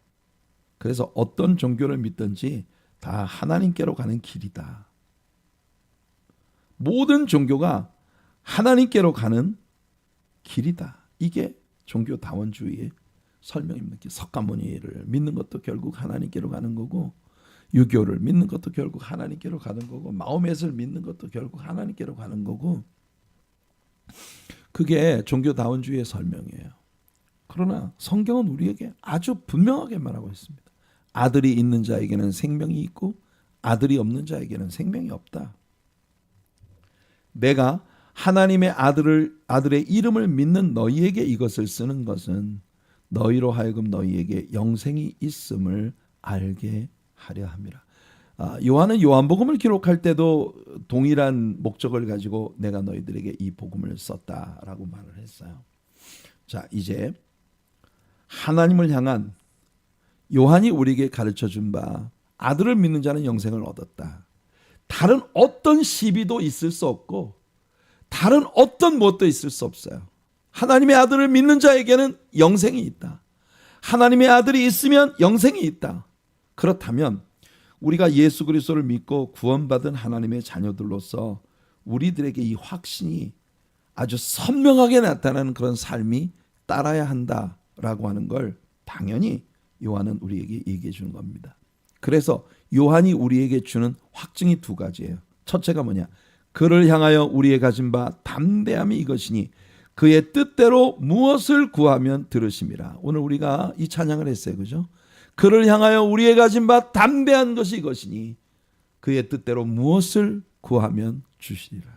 그래서 어떤 종교를 믿든지 다 하나님께로 가는 길이다. 모든 종교가 하나님께로 가는 길이다. 이게 종교다원주의의 설명입니다. 석가모니를 믿는 것도 결국 하나님께로 가는 거고, 유교를 믿는 것도 결국 하나님께로 가는 거고, 마호멧을 믿는 것도 결국 하나님께로 가는 거고, 그게 종교다원주의의 설명이에요. 그러나 성경은 우리에게 아주 분명하게 말하고 있습니다. 아들이 있는 자에게는 생명이 있고 아들이 없는 자에게는 생명이 없다. 내가 하나님의 아들의 이름을 믿는 너희에게 이것을 쓰는 것은 너희로 하여금 너희에게 영생이 있음을 알게 하려 함이라. 요한은 요한복음을 기록할 때도 동일한 목적을 가지고 내가 너희들에게 이 복음을 썼다라고 말을 했어요. 자, 이제 하나님을 향한 요한이 우리에게 가르쳐준 바 아들을 믿는 자는 영생을 얻었다. 다른 어떤 시비도 있을 수 없고 다른 어떤 무엇도 있을 수 없어요. 하나님의 아들을 믿는 자에게는 영생이 있다. 하나님의 아들이 있으면 영생이 있다. 그렇다면 우리가 예수 그리스도를 믿고 구원받은 하나님의 자녀들로서 우리들에게 이 확신이 아주 선명하게 나타나는 그런 삶이 따라야 한다라고 하는 걸 당연히 요한은 우리에게 얘기해 주는 겁니다. 그래서 요한이 우리에게 주는 확증이 두 가지예요. 첫째가 뭐냐? 그를 향하여 우리의 가진 바 담대함이 이것이니 그의 뜻대로 무엇을 구하면 들으심이라. 오늘 우리가 이 찬양을 했어요. 그죠? 그를 향하여 우리의 가진 바 담대한 것이 이것이니 그의 뜻대로 무엇을 구하면 주시리라.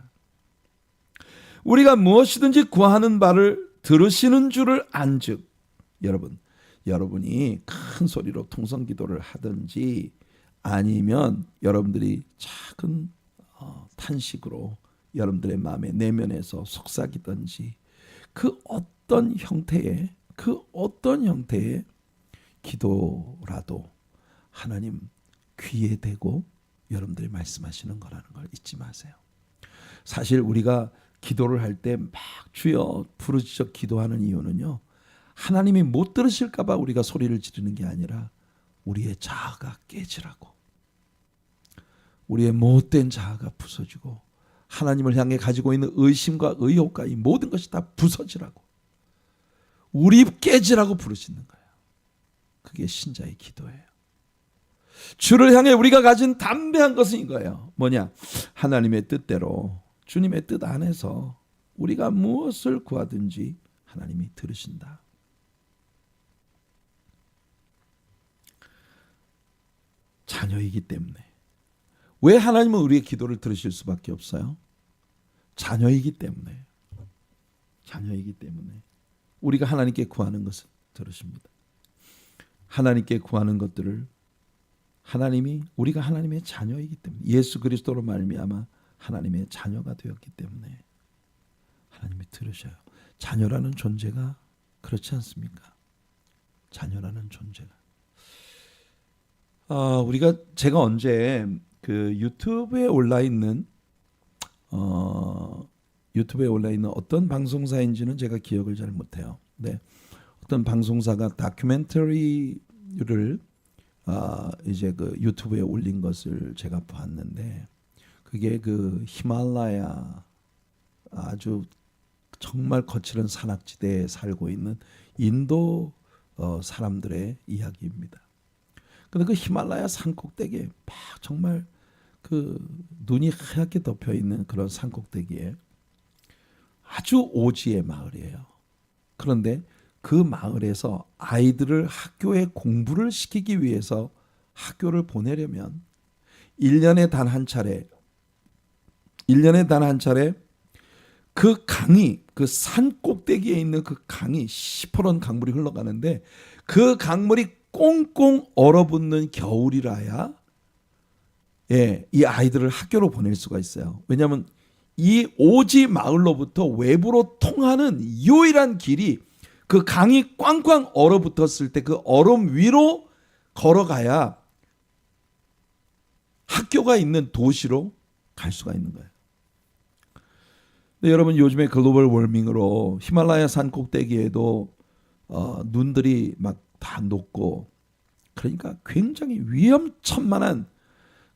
우리가 무엇이든지 구하는 바를 들으시는 줄을 안즉, 여러분이 큰 소리로 통성기도를 하든지 아니면 여러분들이 작은 탄식으로 여러분들의 마음의 내면에서 속삭이든지 그 어떤 형태의 기도라도 하나님 귀에 대고 여러분들이 말씀하시는 거라는 걸 잊지 마세요. 사실 우리가 기도를 할 때 막 주여 부르짖어 기도하는 이유는요, 하나님이 못 들으실까 봐 우리가 소리를 지르는 게 아니라 우리의 자아가 깨지라고, 우리의 못된 자아가 부서지고 하나님을 향해 가지고 있는 의심과 의혹과 이 모든 것이 다 부서지라고, 우리 깨지라고 부르시는 거예요. 그게 신자의 기도예요. 주를 향해 우리가 가진 담대한 것은 이거예요. 뭐냐? 하나님의 뜻대로, 주님의 뜻 안에서 우리가 무엇을 구하든지 하나님이 들으신다. 자녀이기 때문에. 왜 하나님은 우리의 기도를 들으실 수밖에 없어요? 자녀이기 때문에. 자녀이기 때문에. 우리가 하나님께 구하는 것을 들으십니다. 하나님께 구하는 것들을 우리가 하나님의 자녀이기 때문에, 예수 그리스도로 말미암아 하나님의 자녀가 되었기 때문에 하나님이 들으셔요. 자녀라는 존재가 그렇지 않습니까? 자녀라는 존재가. 제가 언제 그 유튜브에 올라 있는 어떤 방송사인지는 제가 기억을 잘 못해요. 네, 어떤 방송사가 다큐멘터리를 이제 그 유튜브에 올린 것을 제가 봤는데, 그게 그 히말라야 아주 정말 거칠은 산악지대에 살고 있는 인도 사람들의 이야기입니다. 근데 그 히말라야 산 꼭대기에 막 정말 그 눈이 하얗게 덮여 있는 그런 산 꼭대기에 아주 오지의 마을이에요. 그런데 그 마을에서 아이들을 학교에 공부를 시키기 위해서 학교를 보내려면 1년에 단 한 차례 그 강이, 그 산 꼭대기에 있는 그 강이, 시퍼런 강물이 흘러가는데 그 강물이 꽁꽁 얼어붙는 겨울이라야 이 아이들을 학교로 보낼 수가 있어요. 왜냐하면 이 오지 마을로부터 외부로 통하는 유일한 길이 그 강이 꽝꽝 얼어붙었을 때 그 얼음 위로 걸어가야 학교가 있는 도시로 갈 수가 있는 거예요. 근데 여러분, 요즘에 글로벌 워밍으로 히말라야 산 꼭대기에도 눈들이 막 다 녹고, 그러니까 굉장히 위험천만한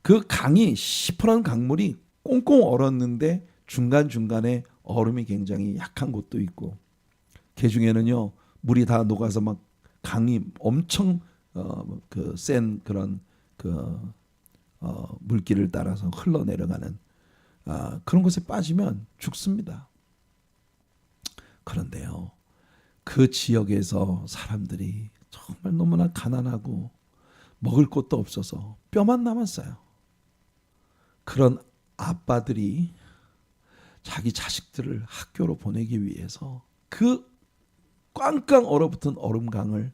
그 강이, 시퍼런 강물이 꽁꽁 얼었는데 중간중간에 얼음이 굉장히 약한 곳도 있고, 그 중에는요 물이 다 녹아서 막 강이 엄청 센 그런 물길을 따라서 흘러내려가는 그런 곳에 빠지면 죽습니다. 그런데요, 그 지역에서 사람들이 정말 너무나 가난하고 먹을 것도 없어서 뼈만 남았어요. 그런 아빠들이 자기 자식들을 학교로 보내기 위해서 그 꽝꽝 얼어붙은 얼음강을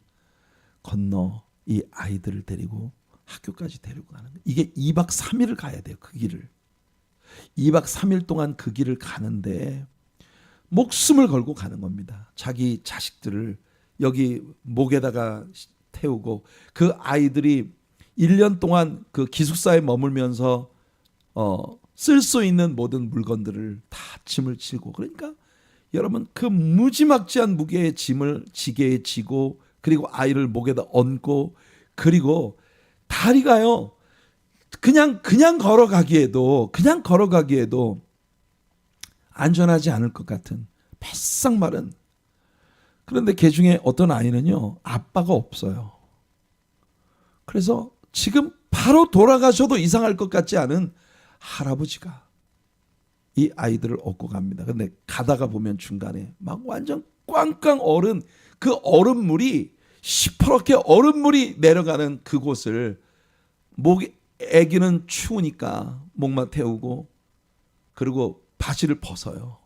건너 이 아이들을 데리고 학교까지 데리고 가는 거예요. 이게 2박 3일을 가야 돼요. 그 길을. 2박 3일 동안 그 길을 가는데 목숨을 걸고 가는 겁니다. 자기 자식들을 여기 목에다가 태우고 그 아이들이 1년 동안 그 기숙사에 머물면서 쓸 수 있는 모든 물건들을 다 짐을 지고, 그러니까 여러분 그 무지막지한 무게의 짐을 지게에 지고, 그리고 아이를 목에다 얹고, 그리고 다리가요 그냥 걸어가기에도 안전하지 않을 것 같은 바싹 마른. 그런데 그 중에 어떤 아이는요 아빠가 없어요. 그래서 지금 바로 돌아가셔도 이상할 것 같지 않은 할아버지가 이 아이들을 업고 갑니다. 근데 가다가 보면 중간에 막 완전 꽝꽝 얼은 그 얼음물이 시퍼렇게 얼음물이 내려가는 그곳을 애기는 추우니까 목만 태우고 그리고 바지를 벗어요.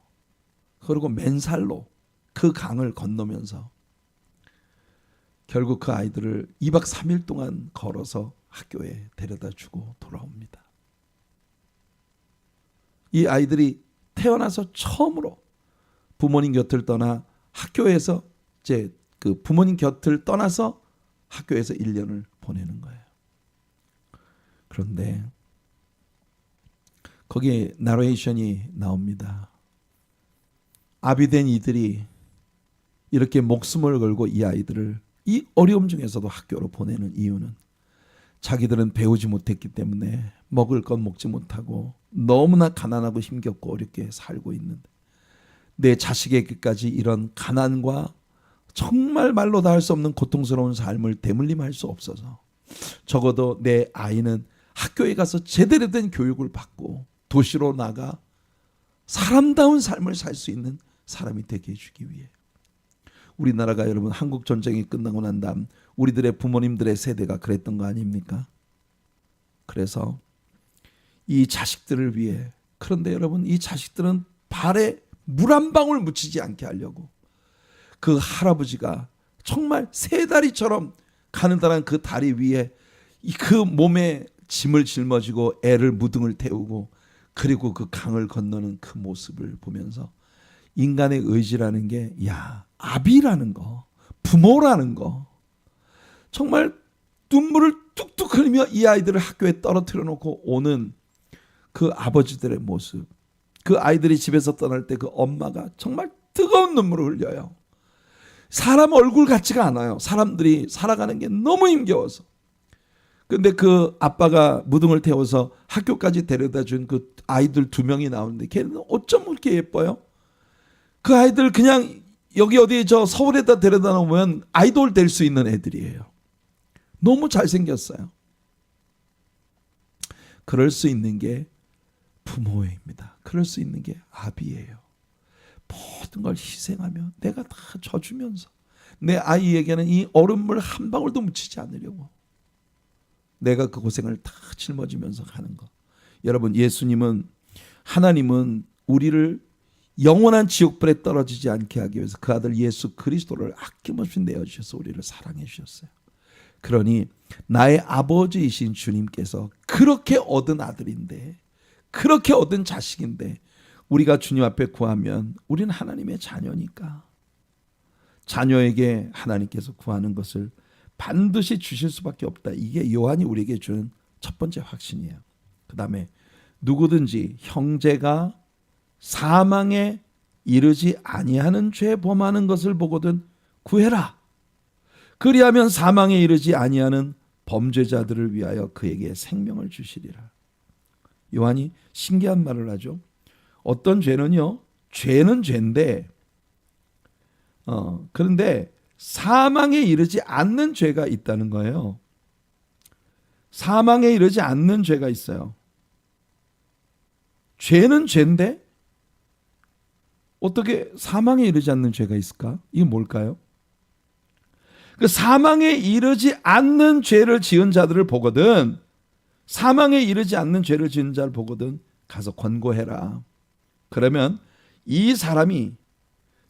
그리고 맨살로 그 강을 건너면서 결국 그 아이들을 2박 3일 동안 걸어서 학교에 데려다 주고 돌아옵니다. 이 아이들이 태어나서 처음으로 부모님 곁을 떠나 학교에서 이제 그 부모님 곁을 떠나서 학교에서 1년을 보내는 거예요. 그런데 거기에 나레이션이 나옵니다. 아비된 이들이 이렇게 목숨을 걸고 이 아이들을 이 어려움 중에서도 학교로 보내는 이유는 자기들은 배우지 못했기 때문에 먹을 건 먹지 못하고 너무나 가난하고 힘겹고 어렵게 살고 있는데 내 자식에게까지 이런 가난과 정말 말로 다 할 수 없는 고통스러운 삶을 대물림할 수 없어서 적어도 내 아이는 학교에 가서 제대로 된 교육을 받고 도시로 나가 사람다운 삶을 살 수 있는 사람이 되게 해주기 위해. 우리나라가 여러분 한국 전쟁이 끝나고 난 다음 우리들의 부모님들의 세대가 그랬던 거 아닙니까? 그래서 이 자식들을 위해, 그런데 여러분 이 자식들은 발에 물 한 방울 묻히지 않게 하려고 그 할아버지가 정말 세 다리처럼 가는다란 그 다리 위에 그 몸에 짐을 짊어지고 애를 무등을 태우고 그리고 그 강을 건너는 그 모습을 보면서 인간의 의지라는 게, 아비라는 거, 부모라는 거, 정말 눈물을 뚝뚝 흘리며 이 아이들을 학교에 떨어뜨려 놓고 오는 그 아버지들의 모습, 그 아이들이 집에서 떠날 때 그 엄마가 정말 뜨거운 눈물을 흘려요. 사람 얼굴 같지가 않아요. 사람들이 살아가는 게 너무 힘겨워서. 근데 그 아빠가 무등을 태워서 학교까지 데려다 준 그 아이들 2명이 나오는데 걔는 어쩜 그렇게 예뻐요? 그 아이들 그냥 여기 어디 저 서울에다 데려다 놓으면 아이돌 될 수 있는 애들이에요. 너무 잘생겼어요. 그럴 수 있는 게 부모입니다. 그럴 수 있는 게 아비예요. 모든 걸 희생하며 내가 다 져주면서 내 아이에게는 이 얼음물 한 방울도 묻히지 않으려고 내가 그 고생을 다 짊어지면서 가는 거. 여러분, 예수님은, 하나님은 우리를 영원한 지옥불에 떨어지지 않게 하기 위해서 그 아들 예수 그리스도를 아낌없이 내어주셔서 우리를 사랑해 주셨어요. 그러니 나의 아버지이신 주님께서 그렇게 얻은 아들인데, 그렇게 얻은 자식인데 우리가 주님 앞에 구하면 우리는 하나님의 자녀니까 자녀에게 하나님께서 구하는 것을 반드시 주실 수밖에 없다. 이게 요한이 우리에게 주는 첫 번째 확신이에요. 그 다음에 누구든지 형제가 사망에 이르지 아니하는 죄 범하는 것을 보거든 구해라. 그리하면 사망에 이르지 아니하는 범죄자들을 위하여 그에게 생명을 주시리라. 요한이 신기한 말을 하죠. 어떤 죄는요, 죄는 죄인데, 그런데 사망에 이르지 않는 죄가 있다는 거예요. 사망에 이르지 않는 죄가 있어요. 죄는 죄인데 어떻게 사망에 이르지 않는 죄가 있을까? 이게 뭘까요? 그 사망에 이르지 않는 죄를 지은 자들을 보거든, 사망에 이르지 않는 죄를 지은 자를 보거든 가서 권고해라. 그러면 이 사람이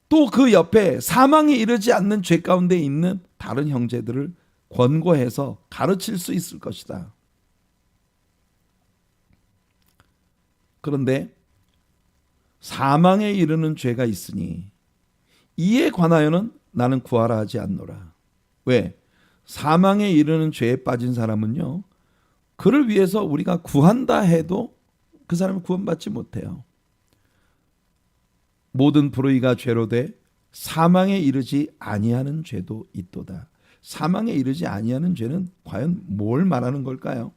또 그 옆에 사망에 이르지 않는 죄 가운데 있는 다른 형제들을 권고해서 가르칠 수 있을 것이다. 그런데 사망에 이르는 죄가 있으니 이에 관하여는 나는 구하라 하지 않노라. 왜? 사망에 이르는 죄에 빠진 사람은요, 그를 위해서 우리가 구한다 해도 그 사람은 구원받지 못해요. 모든 불의가 죄로 돼 사망에 이르지 아니하는 죄도 있도다. 사망에 이르지 아니하는 죄는 과연 뭘 말하는 걸까요?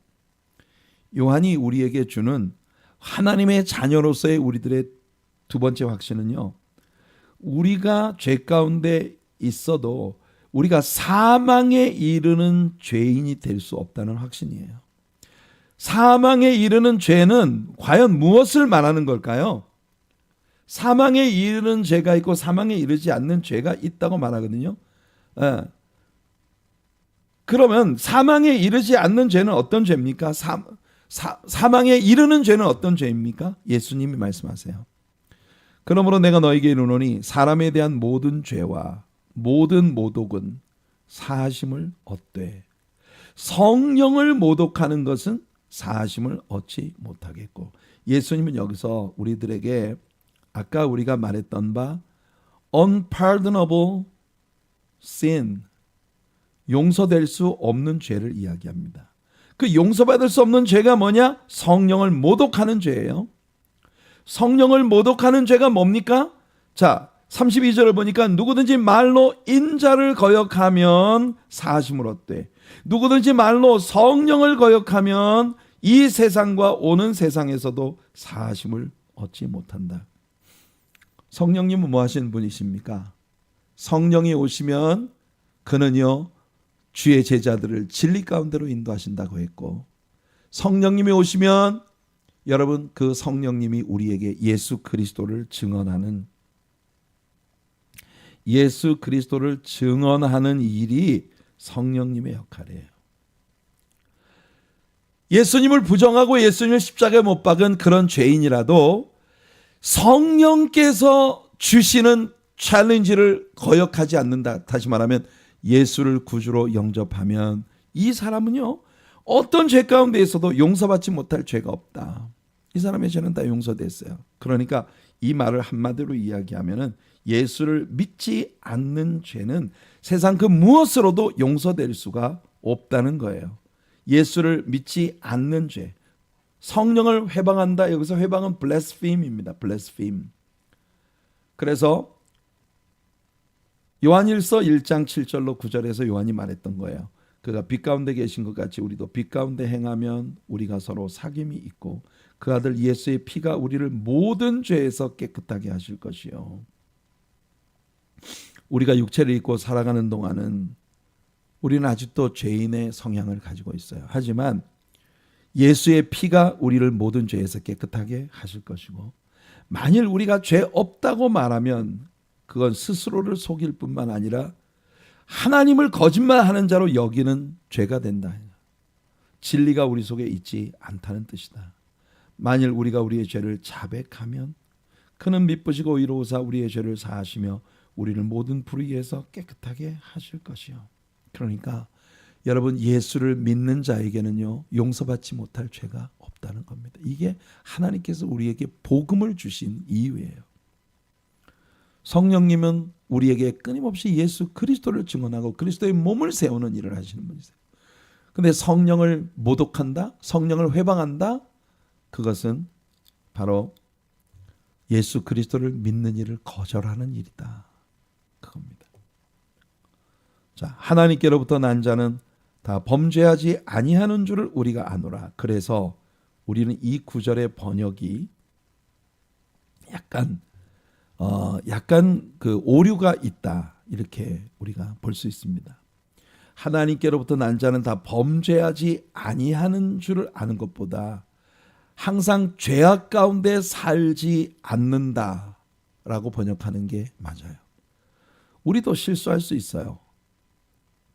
요한이 우리에게 주는 하나님의 자녀로서의 우리들의 두 번째 확신은요, 우리가 죄 가운데 있어도 우리가 사망에 이르는 죄인이 될 수 없다는 확신이에요. 사망에 이르는 죄는 과연 무엇을 말하는 걸까요? 사망에 이르는 죄가 있고 사망에 이르지 않는 죄가 있다고 말하거든요. 그러면 사망에 이르지 않는 죄는 어떤 죄입니까? 사망에 이르는 죄는 어떤 죄입니까? 예수님이 말씀하세요. 그러므로 내가 너에게 이르노니 사람에 대한 모든 죄와 모든 모독은 사하심을 얻되 성령을 모독하는 것은 사하심을 얻지 못하겠고, 예수님은 여기서 우리들에게 아까 우리가 말했던 바 unpardonable sin, 용서될 수 없는 죄를 이야기합니다. 그 용서받을 수 없는 죄가 뭐냐? 성령을 모독하는 죄예요. 성령을 모독하는 죄가 뭡니까? 자, 32절을 보니까 누구든지 말로 인자를 거역하면 사하심을 얻되 누구든지 말로 성령을 거역하면 이 세상과 오는 세상에서도 사하심을 얻지 못한다. 성령님은 뭐 하시는 분이십니까? 성령이 오시면 그는요, 주의 제자들을 진리 가운데로 인도하신다고 했고, 성령님이 오시면 여러분 그 성령님이 우리에게 예수 그리스도를 증언하는 일이 성령님의 역할이에요. 예수님을 부정하고 예수님을 십자가에 못 박은 그런 죄인이라도 성령께서 주시는 챌린지를 거역하지 않는다. 다시 말하면 예수를 구주로 영접하면 이 사람은요, 어떤 죄 가운데 있어도 용서받지 못할 죄가 없다. 이 사람의 죄는 다 용서됐어요. 그러니까 이 말을 한마디로 이야기하면은 예수를 믿지 않는 죄는 세상 그 무엇으로도 용서될 수가 없다는 거예요. 예수를 믿지 않는 죄, 성령을 회방한다. 여기서 회방은 blaspheme입니다. blaspheme. 그래서 요한일서 1장 7절로 9절에서 요한이 말했던 거예요. 그가 빛 가운데 계신 것 같이 우리도 빛 가운데 행하면 우리가 서로 사귐이 있고 그 아들 예수의 피가 우리를 모든 죄에서 깨끗하게 하실 것이요. 우리가 육체를 입고 살아가는 동안은 우리는 아직도 죄인의 성향을 가지고 있어요. 하지만 예수의 피가 우리를 모든 죄에서 깨끗하게 하실 것이고, 만일 우리가 죄 없다고 말하면 그건 스스로를 속일 뿐만 아니라 하나님을 거짓말하는 자로 여기는 죄가 된다. 진리가 우리 속에 있지 않다는 뜻이다. 만일 우리가 우리의 죄를 자백하면 그는 미쁘시고 의로우사 우리의 죄를 사하시며 우리를 모든 불의에서 깨끗하게 하실 것이요. 그러니까 여러분, 예수를 믿는 자에게는요, 용서받지 못할 죄가 없다는 겁니다. 이게 하나님께서 우리에게 복음을 주신 이유예요. 성령님은 우리에게 끊임없이 예수 그리스도를 증언하고 그리스도의 몸을 세우는 일을 하시는 분이세요. 그런데 성령을 모독한다, 성령을 회방한다, 그것은 바로 예수 그리스도를 믿는 일을 거절하는 일이다. 그겁니다. 자, 하나님께로부터 난 자는 다 범죄하지 아니하는 줄을 우리가 아노라. 그래서 우리는 이 구절의 번역이 약간 그 오류가 있다, 이렇게 우리가 볼 수 있습니다. 하나님께로부터 난 자는 다 범죄하지 아니하는 줄을 아는 것보다 항상 죄악 가운데 살지 않는다라고 번역하는 게 맞아요. 우리도 실수할 수 있어요.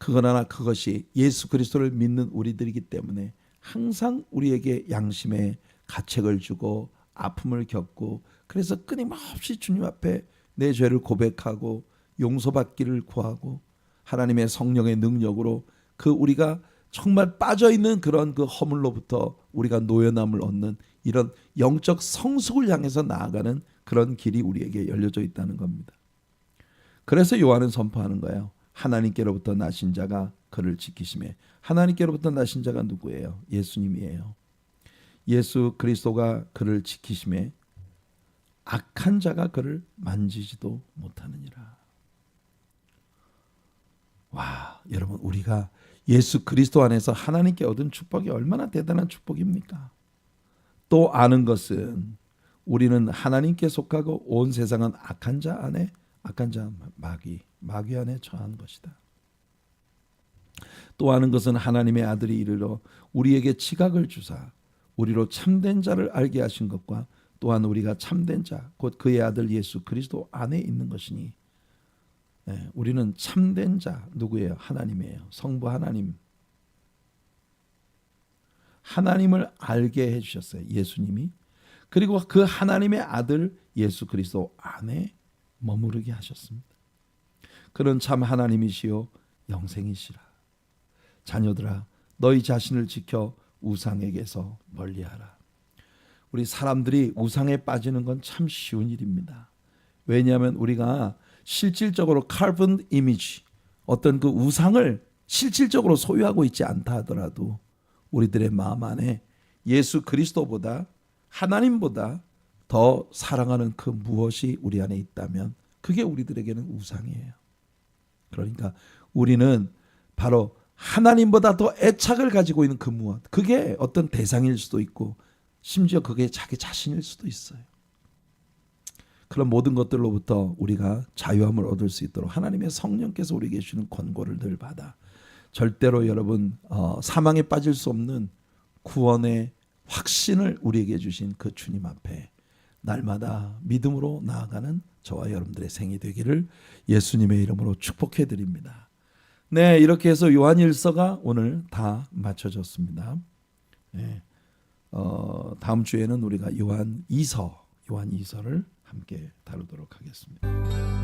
그러나 그것이 예수 그리스도를 믿는 우리들이기 때문에 항상 우리에게 양심의 가책을 주고 아픔을 겪고, 그래서 끊임없이 주님 앞에 내 죄를 고백하고 용서받기를 구하고 하나님의 성령의 능력으로 그 우리가 정말 빠져있는 그런 그 허물로부터 우리가 노연함을 얻는 이런 영적 성숙을 향해서 나아가는 그런 길이 우리에게 열려져 있다는 겁니다. 그래서 요한은 선포하는 거예요. 하나님께로부터 나신 자가 그를 지키심에. 하나님께로부터 나신 자가 누구예요? 예수님이에요. 예수 그리스도가 그를 지키심에 악한 자가 그를 만지지도 못하느니라. 와, 여러분, 우리가 예수 그리스도 안에서 하나님께 얻은 축복이 얼마나 대단한 축복입니까? 또 아는 것은 우리는 하나님께 속하고 온 세상은 악한 자 안에, 악한 자 마귀 안에 처한 것이다. 또 아는 것은 하나님의 아들이 이르러 우리에게 지각을 주사 우리로 참된 자를 알게 하신 것과 또한 우리가 참된 자 곧 그의 아들 예수 그리스도 안에 있는 것이니. 우리는 참된 자 누구예요? 하나님이에요. 성부 하나님. 하나님을 알게 해주셨어요. 예수님이. 그리고 그 하나님의 아들 예수 그리스도 안에 머무르게 하셨습니다. 그는 참 하나님이시요 영생이시라. 자녀들아, 너희 자신을 지켜 우상에게서 멀리하라. 우리 사람들이 우상에 빠지는 건 참 쉬운 일입니다. 왜냐하면 우리가 실질적으로 카본 이미지, 어떤 그 우상을 실질적으로 소유하고 있지 않다 하더라도 우리들의 마음 안에 예수 그리스도보다, 하나님보다 더 사랑하는 그 무엇이 우리 안에 있다면 그게 우리들에게는 우상이에요. 그러니까 우리는 바로 하나님보다 더 애착을 가지고 있는 그 무엇, 그게 어떤 대상일 수도 있고 심지어 그게 자기 자신일 수도 있어요. 그런 모든 것들로부터 우리가 자유함을 얻을 수 있도록 하나님의 성령께서 우리에게 주는 권고를 늘 받아 절대로 여러분 사망에 빠질 수 없는 구원의 확신을 우리에게 주신 그 주님 앞에 날마다 믿음으로 나아가는 저와 여러분들의 생이 되기를 예수님의 이름으로 축복해 드립니다. 네, 이렇게 해서 요한일서가 오늘 다 마쳐졌습니다. 네, 다음 주에는 우리가 요한 2서를 함께 다루도록 하겠습니다.